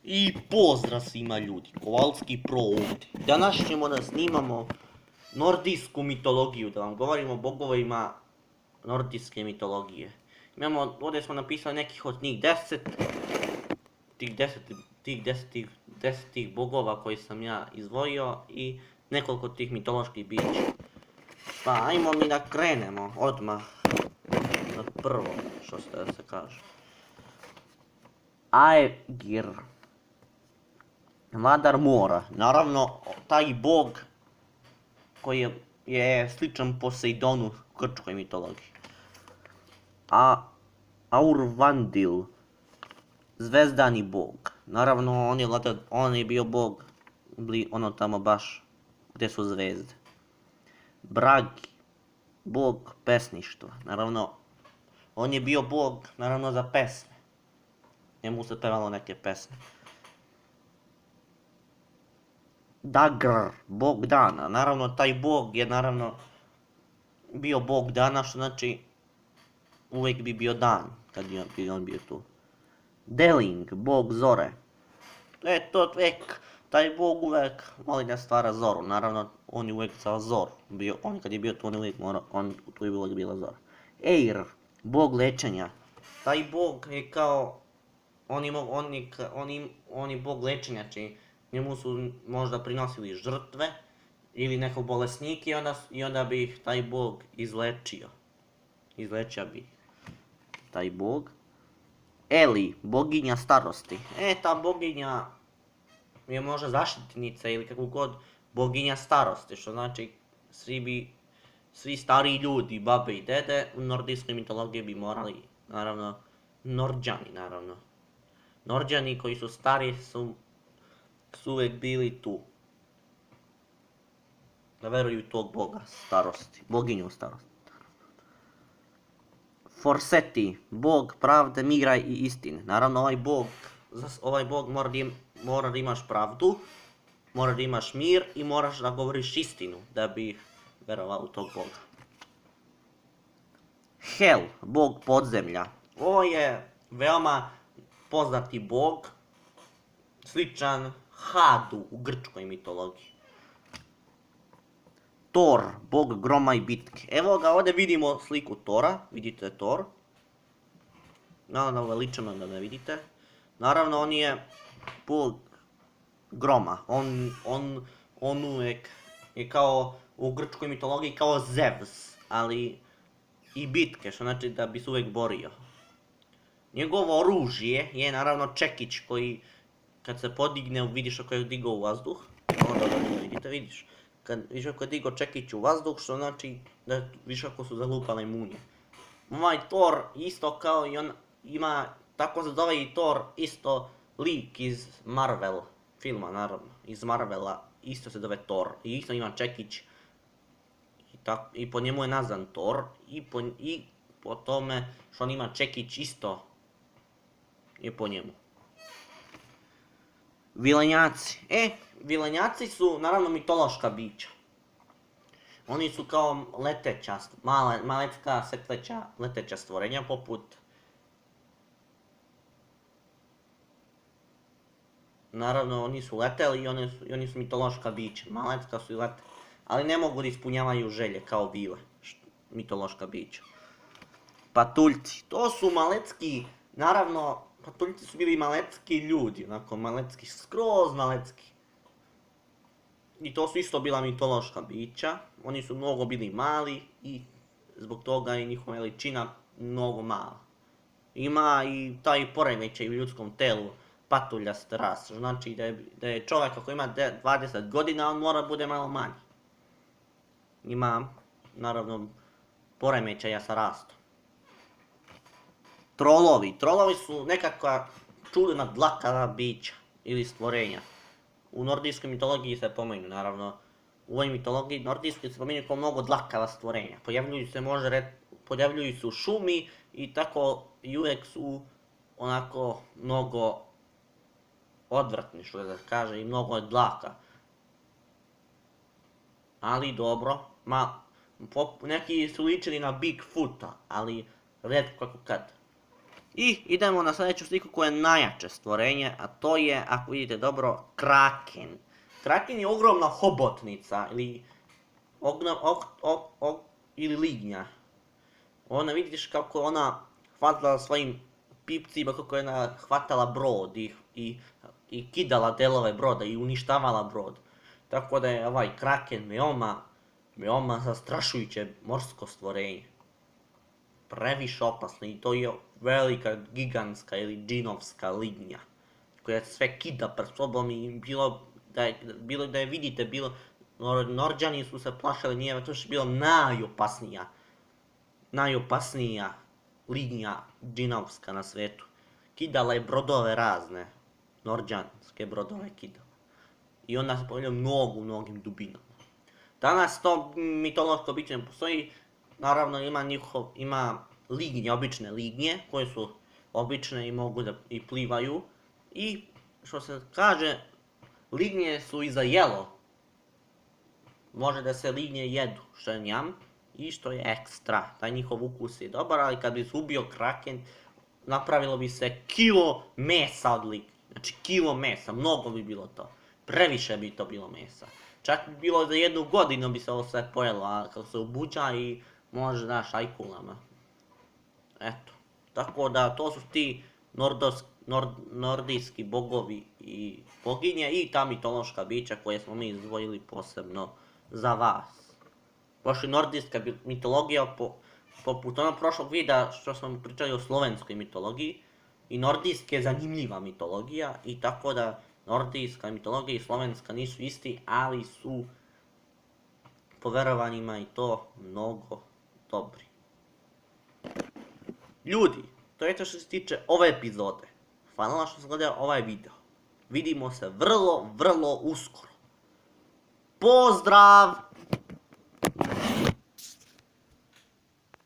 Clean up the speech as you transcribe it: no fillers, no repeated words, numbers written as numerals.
I pozdrav svima ljudi, Kovalski Pro ovdje. Danas ćemo da snimamo nordijsku mitologiju, da vam govorimo o bogovima nordijske mitologije. Imamo, ovdje smo napisali nekih od njih 10, tih bogova koji sam ja izdvojio i nekoliko tih mitoloških bića. Pa ajmo mi da krenemo odmah na prvo, što ste da se kaže. Aegir, vladar mora, naravno taj bog koji je sličan Poseidonu u grčkoj mitologiji. A Aurvandil, zvezdani bog, naravno on je bio bog ono tamo baš gdje su zvezde. Bragi, bog pesništva, naravno on je bio bog naravno za pesme, njemu se pevalo neke pesme. Dagr, bog dana, naravno taj bog je naravno bio bog dana, što znači uvijek bi bio dan kad bi on bio tu. Deling, bog zore, taj bog uvijek voli da stvara zoru, naravno on je uvijek za zoru, on kad je bio tu on uvijek tu je uvijek bila zora. Eir, bog lečenja, taj bog je kao, on je bog lečenja, či njemu su možda prinosili žrtve ili nekog bolesnika i onda bi ih taj bog izlečio. Izlečio bi ih taj bog. Eli, boginja starosti. Ta boginja je možda zaštitnica ili kako god boginja starosti, što znači svi stariji ljudi, babe i dede u nordijskoj mitologiji bi morali, naravno, Norđani, naravno. Norđani koji su stari su uvijek bili tu. Da veruju tog boga starosti, boginju starosti. Forseti, bog pravde, mira i istine. Naravno ovaj bog mora da imaš pravdu, mora da imaš mir i moraš da govoriš istinu da bi verovao u tog boga. Hel, bog podzemlja. Ovo je veoma poznati bog, sličan Hadu u grčkoj mitologiji. Thor, bog groma i bitke. Evo ga, ovdje vidimo sliku Thora, vidite Thor. Naravno, veličano da ne vidite. Naravno, on je bog groma. On uvijek je kao u grčkoj mitologiji kao Zeus, ali i bitke, što znači da bi se uvijek borio. Njegovo oružje je naravno čekić koji kad se podigne vidiš ako je digao u vazduh. Onda da vidite, vidiš. Kad vidiš ako je digao čekić u vazduh, što znači da vidiš ako su zalupale munje. Ovaj Thor isto kao i on ima, tako se zove i Thor, isto lik iz Marvel filma, naravno, iz Marvela, isto se zove Thor i isto ima čekić i po njemu je nazvan Thor i po tome što on ima čekić isto je po njemu. Vilenjaci. Vilenjaci su naravno mitološka bića. Oni su kao leteća, malecka, leteća stvorenja poput... Naravno oni su leteli i oni su mitološka bića, malecka su i lete. Ali ne mogu da ispunjavaju želje kao bile, mitološka bića. Patuljci, to su malecki, naravno, patuljci su bili malecki ljudi, onako malecki, skroz malecki. I to su isto bila mitološka bića, oni su mnogo bili mali i zbog toga je njihova veličina mnogo mala. Ima i taj poremećaj u ljudskom telu, patuljast rast, znači da je čovjek ako ima 20 godina, on mora bude malo manji. Ima, naravno, poremećaja sa rastom. Trolovi su nekakva čudna dlakava bića ili stvorenja. U nordijskoj mitologiji se pominju, naravno. U ovoj mitologiji nordijskoj se pominju kao mnogo dlakava stvorenja. Pojavljuju se u šumi i tako i uvijek su onako mnogo odvratni, što da kaže, i mnogo je dlaka. Ali dobro, neki su ličili na Bigfoota, ali retko kako kad. I idemo na sljedeću sliku koja je najjače stvorenje, a to je, ako vidite dobro, kraken. Kraken je ogromna hobotnica ili lignja. Ona vidiš kako ona hvatala svojim pipcima, kako je ona hvatala brod i kidala delove broda i uništavala brod. Tako da je ovaj kraken veoma zastrašujuće morsko stvorenje. Previše opasno i to je velika, gigantska ili džinovska lignja koja sve kida pred sobom i bilo da je vidite, Norđani su se plašili, nije to što je bilo najopasnija lignja džinovska na svetu. Kidala je brodove razne, norđanske brodove kidala. I onda se pojavljaju mnogim dubinama. Danas to mitološko biće ne postoji, naravno ima lignje, obične lignje, koje su obične i mogu da i plivaju. I što se kaže, lignje su i za jelo. Može da se lignje jedu, što je njam, i što je ekstra. Taj njihov ukus je dobar, ali kad bi se ubio kraken, napravilo bi se kilo mesa od lignje. Znači kilo mesa, mnogo bi bilo to. Previše bi to bilo mesa. Čak bi bilo za 1 godinu bi se ovo sve pojelo, a kad se obuđa i može da šajkulama. Eto. Tako da to su ti nordijski bogovi i boginje i ta mitološka bića koje smo mi izdvojili posebno za vas. Baš i nordijska mitologija, poput onog prošlog videa što smo pričali o slovenskoj mitologiji, i nordijska je zanimljiva mitologija, i tako da nordijska mitologija i slovenska nisu isti, ali su po verovanjima i to mnogo dobri. Ljudi, to je to što se tiče ove epizode. Hvala što ste gledali ovaj video. Vidimo se vrlo uskoro. Pozdrav!